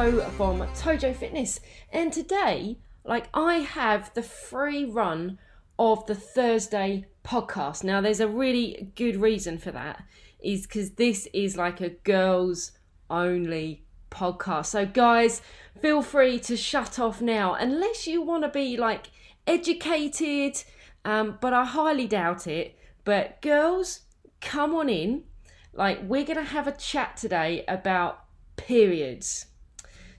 Tojo from Tojo Fitness, and today, I have the free run of the Thursday podcast. Now, there's a really good reason for that, is because this is like a girls only podcast. So guys, feel free to shut off now, unless you want to be educated, but I highly doubt it. But girls, come on in. We're going to have a chat today about periods.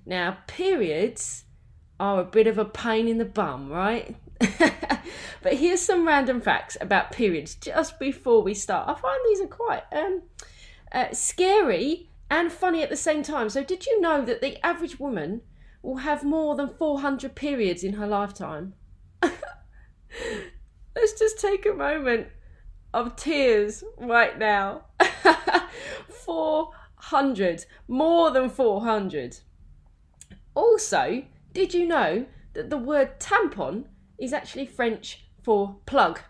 Now, periods are a bit of a pain in the bum, right? But here's some random facts about periods just before we start. I find these are quite scary and funny at the same time. So did you know that the average woman will have more than 400 periods in her lifetime? Let's just take a moment of tears right now. 400, more than 400. Also, did you know that the word tampon is actually French for plug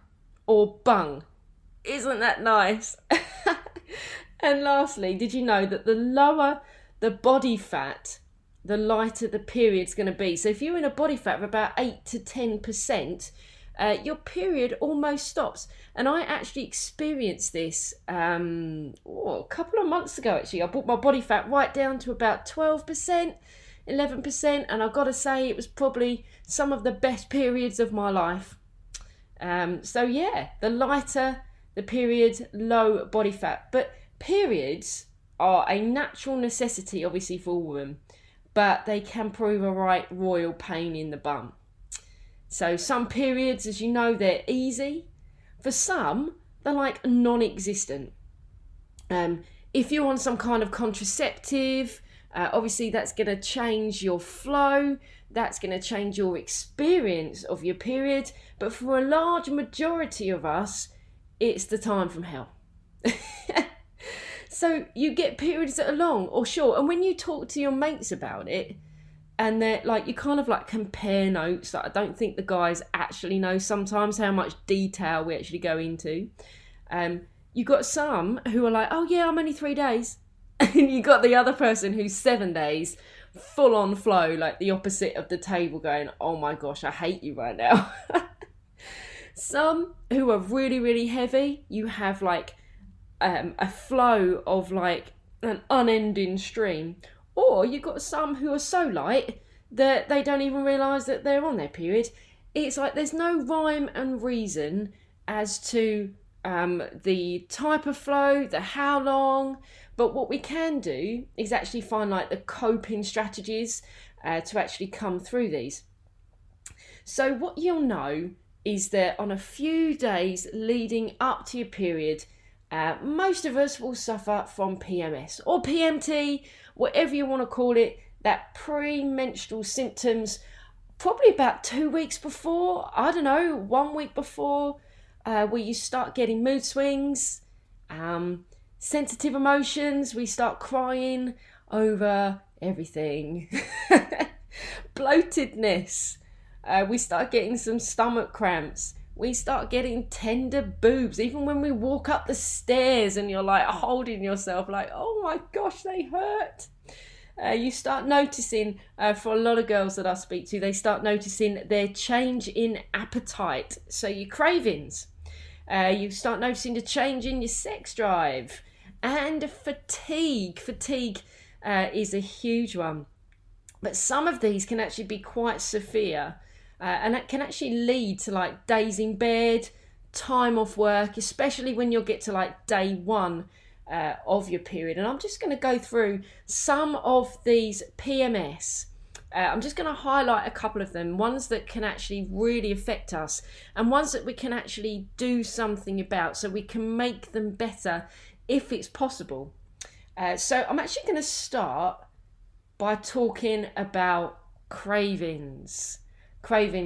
or bung? Isn't that nice? And lastly, did you know that the lower the body fat, the lighter the period's going to be? So if you're in a body fat of about 8 to 10%, your period almost stops. And I actually experienced this a couple of months ago, actually. I brought my body fat right down to about 12%, 11%, and I've got to say it was probably some of the best periods of my life. So yeah, the lighter the period, low body fat. But periods are a natural necessity, obviously, for a woman, but they can prove a right royal pain in the bum. So some periods, as you know, they're easy. For some, they're non-existent. If you're on some kind of contraceptive, obviously that's going to change your flow. That's going to change your experience of your period. But for a large majority of us, it's the time from hell. So you get periods that are long or short. And when you talk to your mates about it, and they're you kind of compare notes. I don't think the guys actually know sometimes how much detail we actually go into. You got some who are oh yeah, I'm only 3 days. And you got the other person who's 7 days, full on flow, the opposite of the table, going, oh my gosh, I hate you right now. Some who are really, really heavy, you have a flow of an unending stream. Or you've got some who are so light that they don't even realise that they're on their period. It's there's no rhyme and reason as to the type of flow, the how long. But what we can do is actually find the coping strategies to actually come through these. So what you'll know is that on a few days leading up to your period, most of us will suffer from PMS or PMT, whatever you want to call it, that premenstrual symptoms, probably about 2 weeks before, 1 week before, where you start getting mood swings, sensitive emotions, we start crying over everything, bloatedness, we start getting some stomach cramps, we start getting tender boobs, even when we walk up the stairs and you're holding yourself oh my gosh, they hurt. You start noticing, for a lot of girls that I speak to, they start noticing their change in appetite. So your cravings, you start noticing the change in your sex drive, and fatigue. Fatigue is a huge one. But some of these can actually be quite severe. And that can actually lead to days in bed, time off work, especially when you'll get to day one of your period. And I'm just going to go through some of these PMS. I'm just going to highlight a couple of them, ones that can actually really affect us and ones that we can actually do something about so we can make them better if it's possible. So I'm actually going to start by talking about cravings.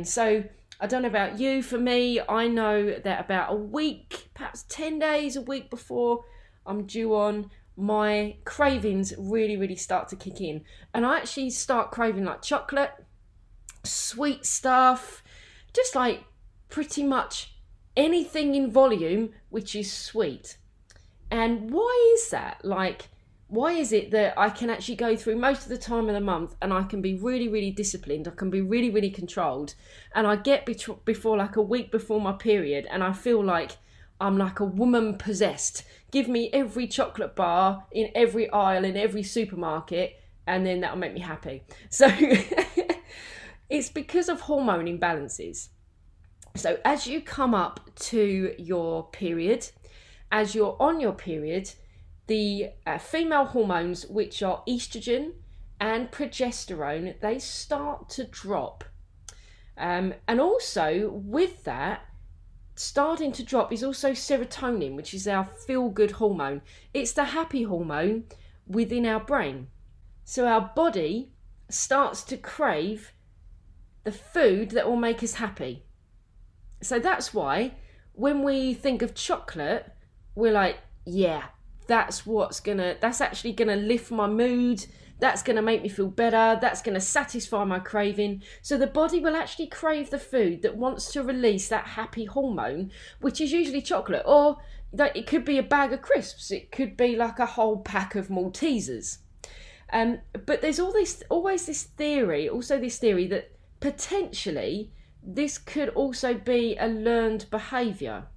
So I don't know about you, for me, I know that about a week, perhaps 10 days, a week before I'm due on, my cravings really, really start to kick in. And I actually start craving chocolate, sweet stuff, just pretty much anything in volume which is sweet. And why is that? Why is it that I can actually go through most of the time of the month and I can be really, really disciplined, I can be really, really controlled, and I get before like a week before my period and I feel like I'm like a woman possessed. Give me every chocolate bar in every aisle in every supermarket and then that'll make me happy. So it's because of hormone imbalances. So as you come up to your period, as you're on your period, the female hormones, which are estrogen and progesterone, they start to drop. And also with that, starting to drop is also serotonin, which is our feel-good hormone. It's the happy hormone within our brain. So our body starts to crave the food that will make us happy. So that's why when we think of chocolate, we're like, yeah, that's actually gonna lift my mood, that's gonna make me feel better, that's gonna satisfy my craving. So the body will actually crave the food that wants to release that happy hormone, which is usually chocolate, or it could be a bag of crisps, it could be like a whole pack of Maltesers. But there's always this theory that potentially this could also be a learned behaviour.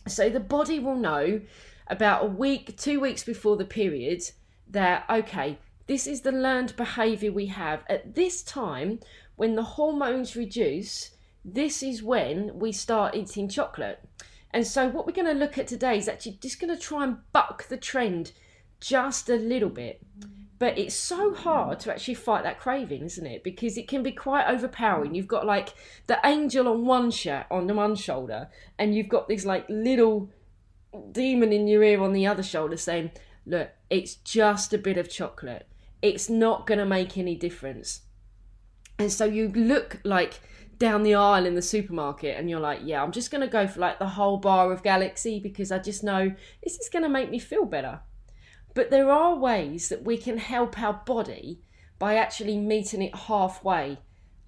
So the body will know about a week, 2 weeks before the period that, okay, this is the learned behaviour we have. At this time, when the hormones reduce, this is when we start eating chocolate. And so what we're going to look at today is actually just going to try and buck the trend just a little bit. But it's so hard to actually fight that craving, isn't it? Because it can be quite overpowering. You've got like the angel on one shoulder, and you've got this like little demon in your ear on the other shoulder saying, look, it's just a bit of chocolate. It's not going to make any difference. And so you look like down the aisle in the supermarket and you're like, yeah, I'm just going to go for like the whole bar of Galaxy because I just know this is going to make me feel better. But there are ways that we can help our body by actually meeting it halfway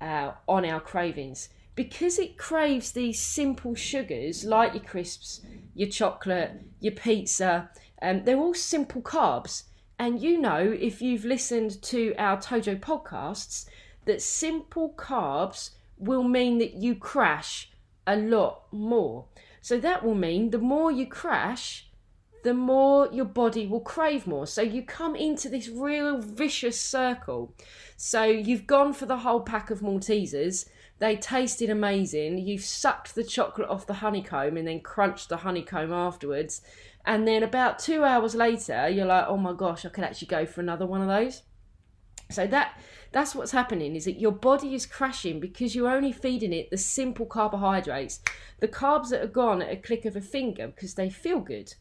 on our cravings. Because it craves these simple sugars like your crisps, your chocolate, your pizza, they're all simple carbs. And you know, if you've listened to our Tojo podcasts, that simple carbs will mean that you crash a lot more. So that will mean the more you crash, the more your body will crave more. So you come into this real vicious circle. So you've gone for the whole pack of Maltesers. They tasted amazing. You've sucked the chocolate off the honeycomb and then crunched the honeycomb afterwards. And then about 2 hours later, you're like, oh my gosh, I could actually go for another one of those. So that's what's happening, is that your body is crashing because you're only feeding it the simple carbohydrates, the carbs that are gone at a click of a finger because they feel good.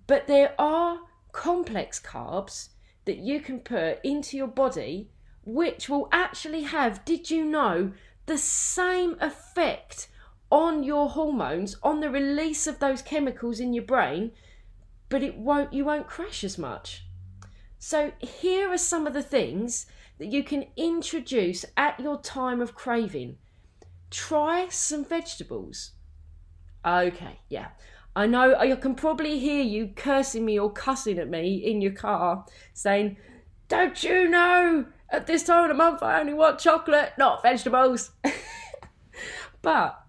But there are complex carbs that you can put into your body which will actually have, did you know, the same effect on your hormones, on the release of those chemicals in your brain, but you won't crash as much. So here are some of the things that you can introduce at your time of craving. Try some vegetables. Okay, yeah. I know I can probably hear you cursing me or cussing at me in your car saying, don't you know, at this time of the month I only want chocolate, not vegetables. But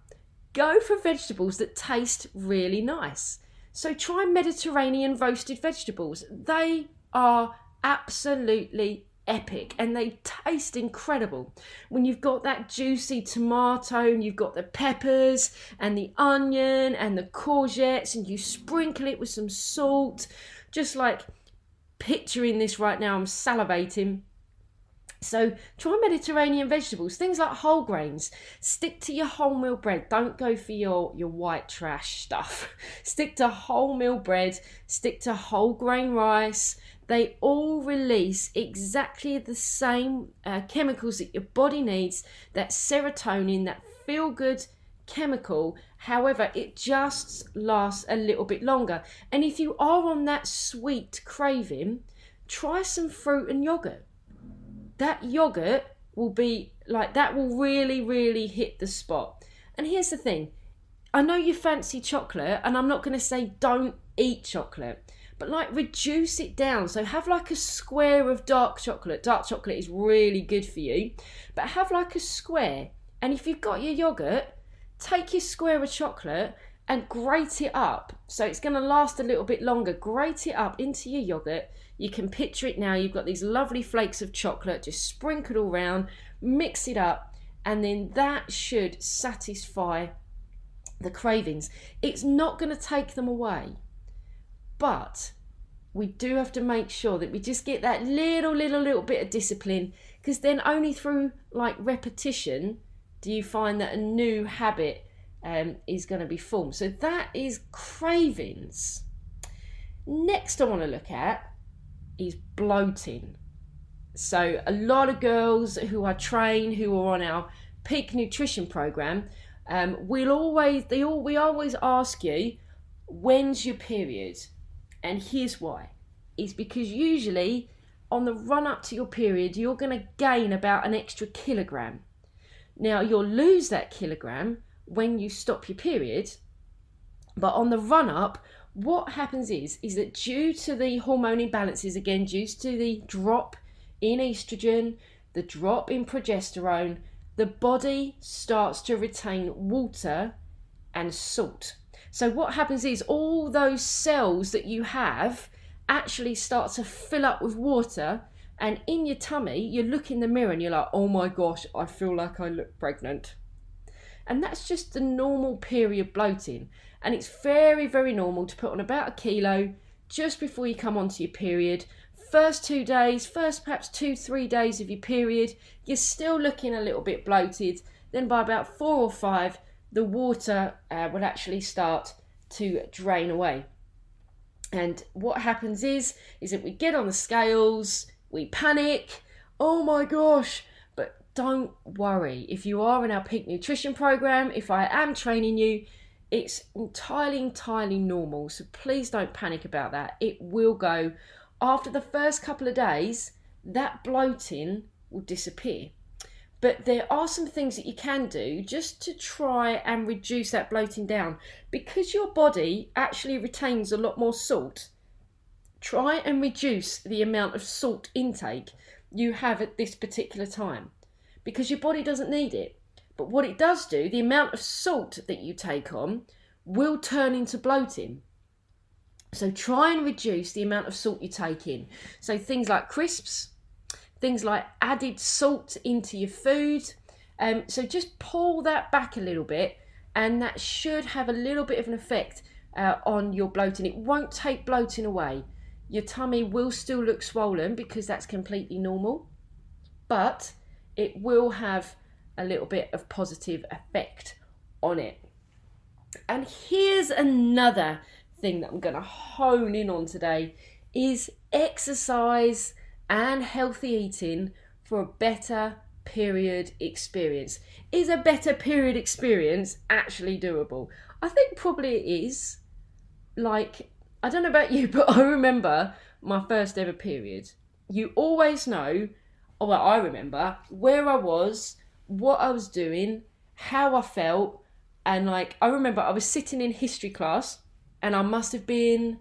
go for vegetables that taste really nice. So try Mediterranean roasted vegetables. They are absolutely epic and they taste incredible. When you've got that juicy tomato and you've got the peppers and the onion and the courgettes and you sprinkle it with some salt, just like picturing this right now, I'm salivating. So try Mediterranean vegetables, things like whole grains. Stick to your wholemeal bread. Don't go for your white trash stuff. Stick to wholemeal bread, stick to whole grain rice. They all release exactly the same chemicals that your body needs, that serotonin, that feel-good chemical. However, it just lasts a little bit longer. And if you are on that sweet craving, try some fruit and yogurt. That yogurt will be like, that will really, really hit the spot. And here's the thing. I know you fancy chocolate, and I'm not going to say don't eat chocolate. but like reduce it down. So have like a square of dark chocolate. Dark chocolate is really good for you, but have like a square. And if you've got your yogurt, take your square of chocolate and grate it up. So it's going to last a little bit longer. Grate it up into your yogurt. You can picture it now. You've got these lovely flakes of chocolate, just sprinkle it all around, mix it up, and then that should satisfy the cravings. It's not going to take them away, but we do have to make sure that we just get that little bit of discipline, because then only through like repetition do you find that a new habit is going to be formed. So that is cravings. Next I want to look at is bloating. So a lot of girls who I train, who are on our peak nutrition program, we always ask you, when's your period? And here's why. It's because usually on the run up to your period, you're going to gain about an extra kilogram. Now you'll lose that kilogram when you stop your period, but on the run up, what happens is that due to the hormone imbalances, again, due to the drop in estrogen, the drop in progesterone, the body starts to retain water and salt. So what happens is all those cells that you have actually start to fill up with water, and in your tummy, you look in the mirror and you're like, oh my gosh, I feel like I look pregnant. And that's just the normal period bloating. And it's very, very normal to put on about 1 kilo just before you come onto your period. First perhaps 2-3 days of your period, you're still looking a little bit bloated. Then by about 4 or 5, the water will actually start to drain away. And what happens is that we get on the scales, we panic, oh my gosh. But don't worry, if you are in our peak nutrition program, if I am training you, it's entirely normal. So please don't panic about that. It will go. After the first couple of days, that bloating will disappear. But there are some things that you can do just to try and reduce that bloating down. Because your body actually retains a lot more salt, try and reduce the amount of salt intake you have at this particular time, because your body doesn't need it. But what it does do, the amount of salt that you take on will turn into bloating. So try and reduce the amount of salt you take in. So things like crisps, things like added salt into your food. So just pull that back a little bit, and that should have a little bit of an effect on your bloating. It won't take bloating away. Your tummy will still look swollen because that's completely normal, but it will have a little bit of positive effect on it. And here's another thing that I'm going to hone in on today is exercise and healthy eating for a better period experience. Is a better period experience actually doable? I think probably it is. Like, I don't know about you, but I remember my first ever period. You always know, or well, I remember where I was, what I was doing, how I felt. And like, I remember I was sitting in history class and I must have been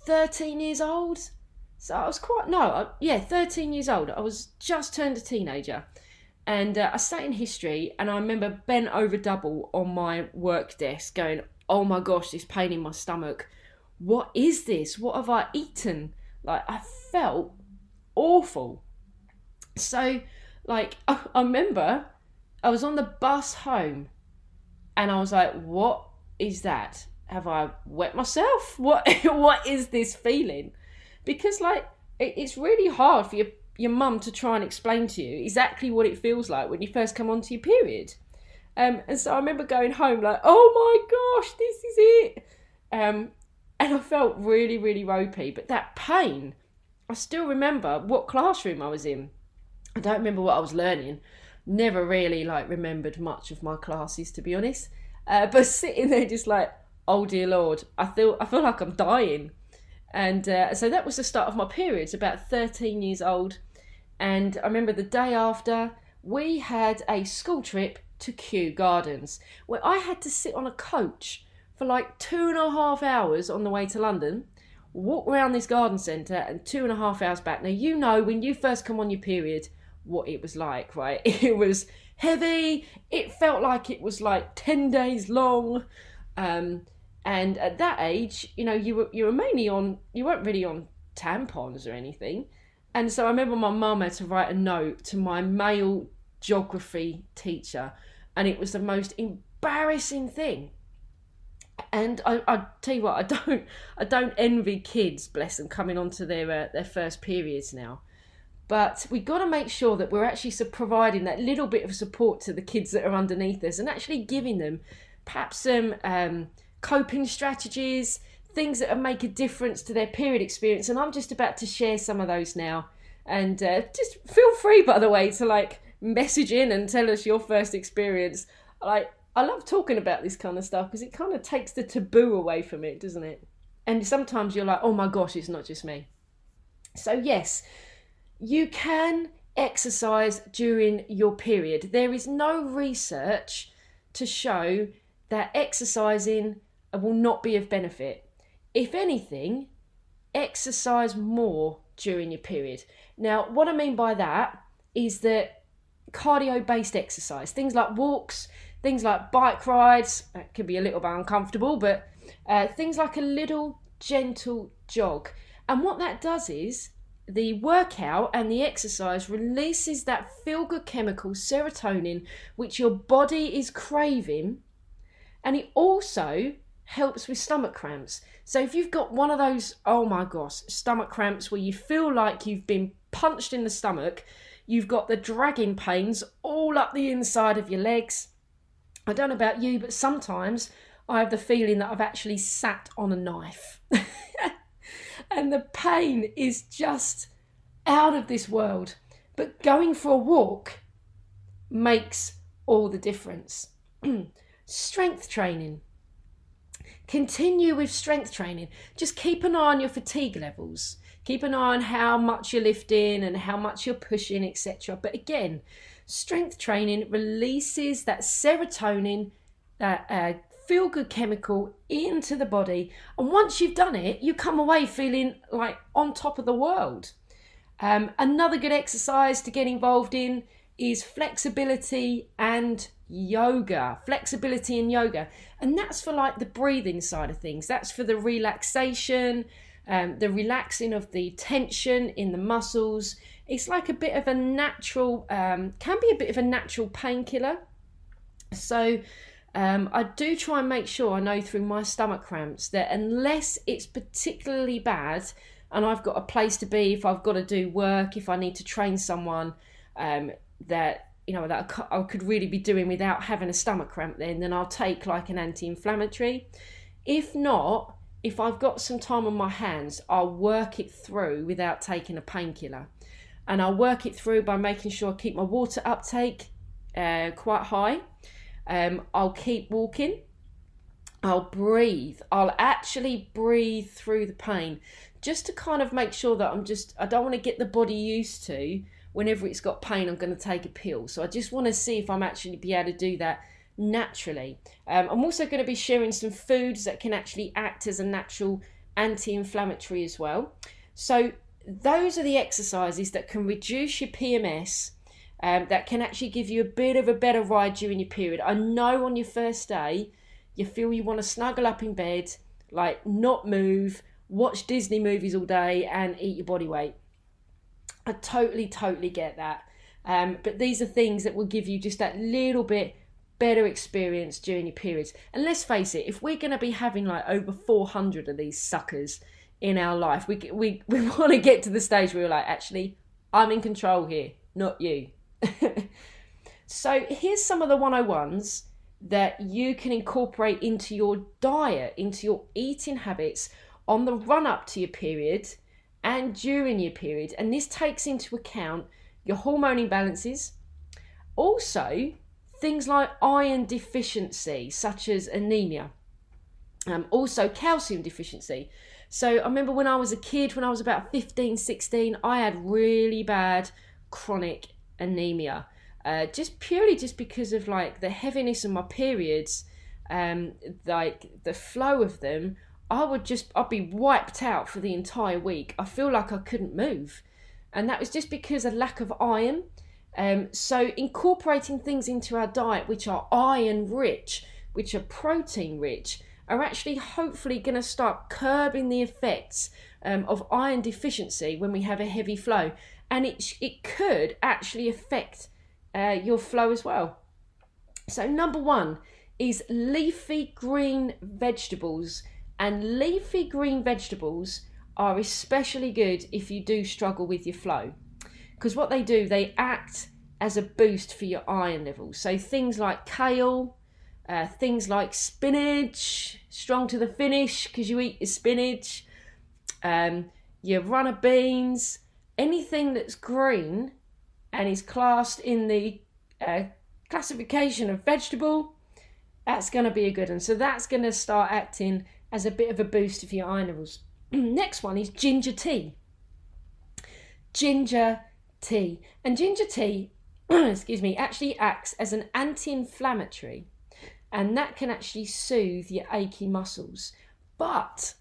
13 years old. So I was 13 years old. I was just turned a teenager. And I sat in history and I remember bent over double on my work desk going, oh my gosh, this pain in my stomach. What is this? What have I eaten? Like, I felt awful. So like, I remember I was on the bus home and I was like, what is that? Have I wet myself? What is this feeling? Because like, it's really hard for your mum to try and explain to you exactly what it feels like when you first come onto your period. And so I remember going home like, oh my gosh, this is it. And I felt really, really ropey. But that pain, I still remember what classroom I was in. I don't remember what I was learning. Never really like remembered much of my classes, to be honest. But sitting there just like, oh dear Lord, I feel like I'm dying. And so that was the start of my periods, about 13 years old. And I remember the day after, we had a school trip to Kew Gardens, where I had to sit on a coach for like 2.5 hours on the way to London, walk around this garden centre and 2.5 hours back. Now, you know, when you first come on your period, what it was like, right? It was heavy. It felt like it was like 10 days long. And at that age, you know, you were mainly on, you weren't really on tampons or anything. And so I remember my mum had to write a note to my male geography teacher, and it was the most embarrassing thing. And I tell you what, I don't envy kids, bless them, coming onto their first periods now. But we've got to make sure that we're actually providing that little bit of support to the kids that are underneath us, and actually giving them perhaps some coping strategies, things that will make a difference to their period experience. And I'm just about to share some of those now. And just feel free, by the way, to like message in and tell us your first experience. Like, I love talking about this kind of stuff because it kind of takes the taboo away from it, doesn't it? And sometimes you're like, oh my gosh, it's not just me. So yes, you can exercise during your period. There is no research to show that exercising will not be of benefit. If anything, exercise more during your period. Now, what I mean by that is that cardio-based exercise, things like walks, things like bike rides, that can be a little bit uncomfortable, but things like a little gentle jog. And what that does is the workout and the exercise releases that feel-good chemical, serotonin, which your body is craving. And it also helps with stomach cramps. So if you've got one of those, oh my gosh, stomach cramps where you feel like you've been punched in the stomach, you've got the dragging pains all up the inside of your legs. I don't know about you, but sometimes I have the feeling that I've actually sat on a knife. And the pain is just out of this world. But going for a walk makes all the difference. Strength training. Continue with strength training. Just keep an eye on your fatigue levels. Keep an eye on how much you're lifting and how much you're pushing, etc. But again, strength training releases that serotonin, that feel-good chemical into the body. And once you've done it, you come away feeling like on top of the world. Another good exercise to get involved in is flexibility and yoga. Flexibility and yoga. And that's for like the breathing side of things. That's for the relaxation, the relaxing of the tension in the muscles. It's like a bit of a natural, can be a bit of a natural painkiller. So I do try and make sure I know through my stomach cramps that unless it's particularly bad and I've got a place to be, if I've got to do work, if I need to train someone that, you know, that I could really be doing without having a stomach cramp, then I'll take like an anti-inflammatory. If not, if I've got some time on my hands, I'll work it through without taking a painkiller. And I'll work it through by making sure I keep my water uptake quite high. I'll keep walking. I'll breathe. I'll actually breathe through the pain just to kind of make sure that I don't want to get the body used to whenever it's got pain, I'm going to take a pill. So I just want to see if I'm actually be able to do that naturally. I'm also going to be sharing some foods that can actually act as a natural anti-inflammatory as well. So those are the exercises that can reduce your PMS, that can actually give you a bit of a better ride during your period. I know on your first day, you feel you want to snuggle up in bed, like not move, watch Disney movies all day and eat your body weight. I totally get that. But these are things that will give you just that little bit better experience during your periods. And let's face it, if we're going to be having like over 400 of these suckers in our life, we want to get to the stage where we're like, actually, I'm in control here, not you. So here's some of the 101s that you can incorporate into your diet, into your eating habits on the run up to your period and during your period. And this takes into account your hormone imbalances, also things like iron deficiency, such as anemia, also calcium deficiency. So I remember when I was a kid, when I was about 15, 16, I had really bad chronic anemia, just because of like the heaviness of my periods, like the flow of them. I'd be wiped out for the entire week. I feel like I couldn't move. And that was just because of lack of iron. So incorporating things into our diet which are iron rich, which are protein rich, are actually hopefully going to start curbing the effects of iron deficiency when we have a heavy flow. And it could actually affect your flow as well. So number one is leafy green vegetables. And leafy green vegetables are especially good if you do struggle with your flow. Because what they do, they act as a boost for your iron levels. So things like kale, things like spinach, strong to the finish because you eat your spinach, your runner beans, anything that's green and is classed in the classification of vegetable, that's going to be a good one. So that's going to start acting as a bit of a boost for your iron levels. Next one is ginger tea. Ginger tea. And ginger tea, actually acts as an anti-inflammatory, and that can actually soothe your achy muscles. But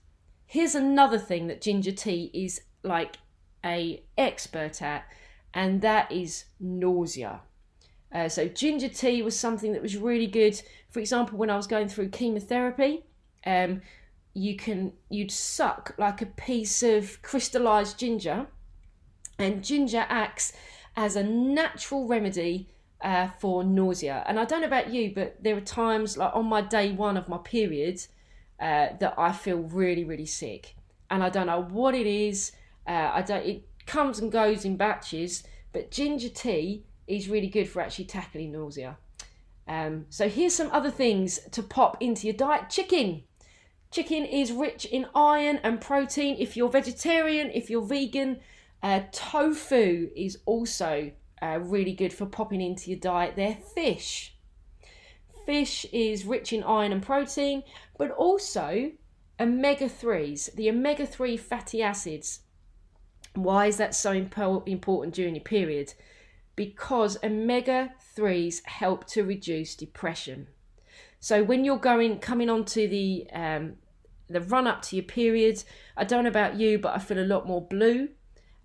here's another thing that ginger tea is like an expert at, and that is nausea. So ginger tea was something that was really good. For example, when I was going through chemotherapy, you'd suck like a piece of crystallized ginger, and ginger acts as a natural remedy for nausea. And I don't know about you, but there are times like on my day one of my period that I feel really, really sick, and I don't know what it is. It comes and goes in batches, but ginger tea is really good for actually tackling nausea. So here's some other things to pop into your diet. Chicken is rich in iron and protein. If you're vegetarian, if you're vegan, tofu is also really good for popping into your diet there. Fish is rich in iron and protein, but also omega-3s, the omega-3 fatty acids. Why is that so important during your period? Because omega-3s help to reduce depression. So when you're coming onto the run up to your period, I don't know about you, but I feel a lot more blue.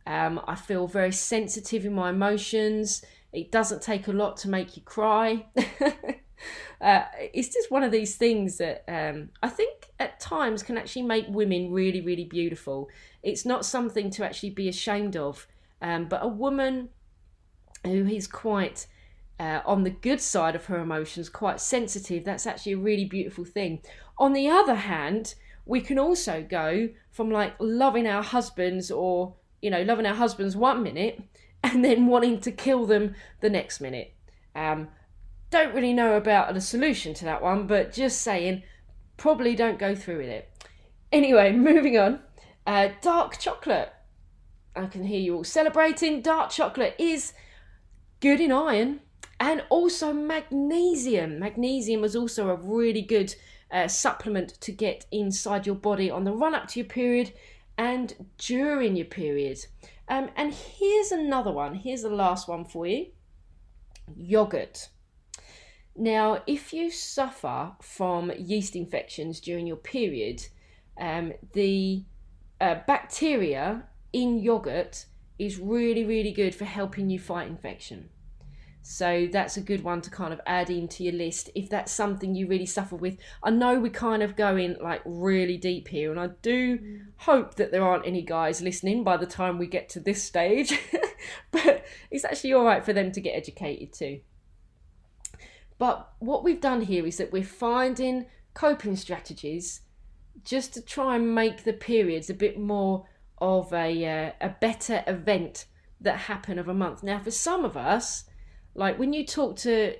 I feel very sensitive in my emotions. It doesn't take a lot to make you cry. It's just one of these things that I think at times can actually make women really, really beautiful. It's not something to actually be ashamed of. But a woman who is quite on the good side of her emotions, quite sensitive, that's actually a really beautiful thing. On the other hand, we can also go from like loving our husbands, or loving our husbands 1 minute and then wanting to kill them the next minute. Don't really know about a solution to that one, but just saying, probably don't go through with it. Anyway, moving on. Dark chocolate. I can hear you all celebrating. Dark chocolate is good in iron and also magnesium. Magnesium is also a really good supplement to get inside your body on the run up to your period and during your period. And here's another one. Here's the last one for you. Yogurt. Now, if you suffer from yeast infections during your period, the bacteria in yogurt is really, really good for helping you fight infection. So that's a good one to kind of add into your list if that's something you really suffer with. I know we're kind of going like really deep here, and I do hope that there aren't any guys listening by the time we get to this stage, but it's actually all right for them to get educated too. But what we've done here is that we're finding coping strategies just to try and make the periods a bit more of a better event that happen of a month. Now, for some of us, like when you talk to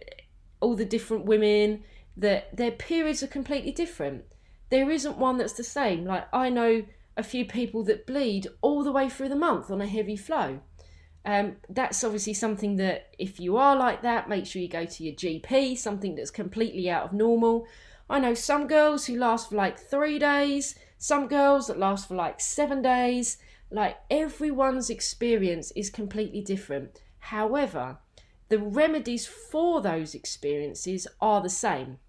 all the different women, that their periods are completely different. There isn't one that's the same. Like I know a few people that bleed all the way through the month on a heavy flow. That's obviously something that if you are like that, make sure you go to your GP, something that's completely out of normal. I know some girls who last for like 3 days, some girls that last for like 7 days. Like everyone's experience is completely different. However, the remedies for those experiences are the same,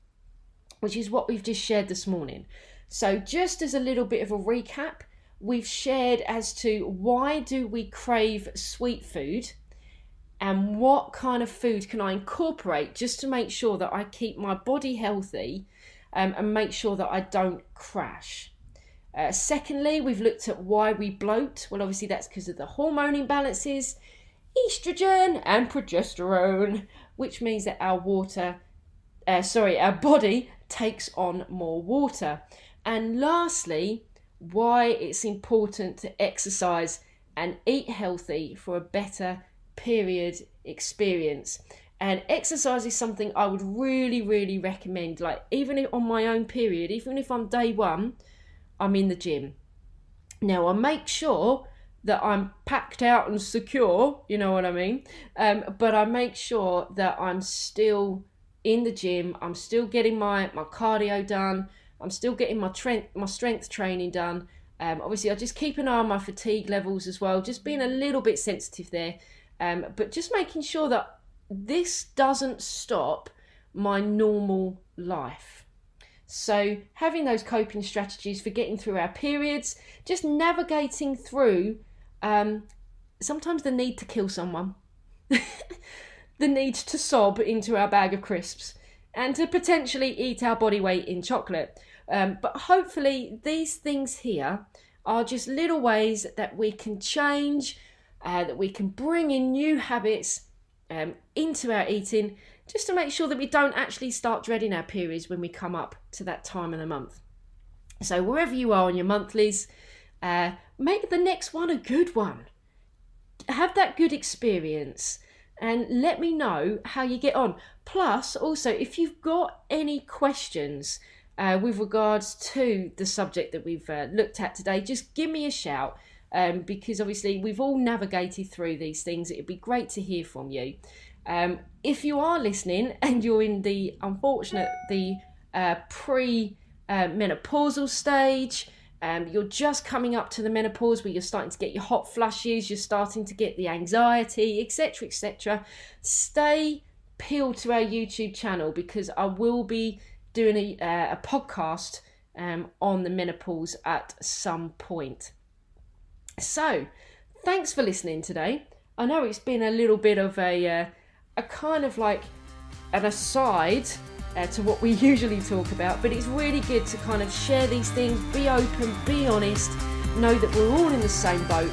which is what we've just shared this morning. So just as a little bit of a recap, we've shared as to why do we crave sweet food and what kind of food can I incorporate just to make sure that I keep my body healthy and make sure that I don't crash. Secondly, we've looked at why we bloat. Well, obviously that's because of the hormone imbalances, estrogen and progesterone, which means that our body takes on more water. And lastly, why it's important to exercise and eat healthy for a better period experience. And exercise is something I would really, really recommend. Like even on my own period, even if I'm day one, I'm in the gym. Now I make sure that I'm packed out and secure, you know what I mean? But I make sure that I'm still in the gym. I'm still getting my cardio done. I'm still getting my strength training done. Obviously I just keep an eye on my fatigue levels as well, just being a little bit sensitive there. But just making sure that this doesn't stop my normal life. So having those coping strategies for getting through our periods, just navigating through sometimes the need to kill someone, the need to sob into our bag of crisps and to potentially eat our body weight in chocolate. But hopefully these things here are just little ways that we can change, that we can bring in new habits into our eating, just to make sure that we don't actually start dreading our periods when we come up to that time of the month. So wherever you are on your monthlies, make the next one a good one. Have that good experience and let me know how you get on. Plus, also, if you've got any questions with regards to the subject that we've looked at today, just give me a shout. Because obviously we've all navigated through these things. It'd be great to hear from you. If you are listening and you're in the pre-menopausal stage, you're just coming up to the menopause where you're starting to get your hot flushes, you're starting to get the anxiety, etc., etc. Stay peeled to our YouTube channel because I will be doing a podcast on the menopause at some point. So, thanks for listening today. I know it's been a little bit of a kind of like an aside to what we usually talk about, but it's really good to kind of share these things, be open, be honest, know that we're all in the same boat,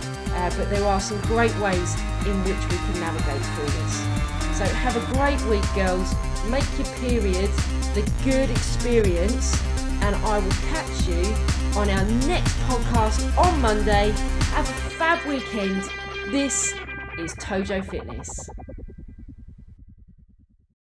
but there are some great ways in which we can navigate through this. So have a great week, girls. Make your period the good experience, and I will catch you on our next podcast on Monday. Have a fab weekend. This is Tojo Fitness.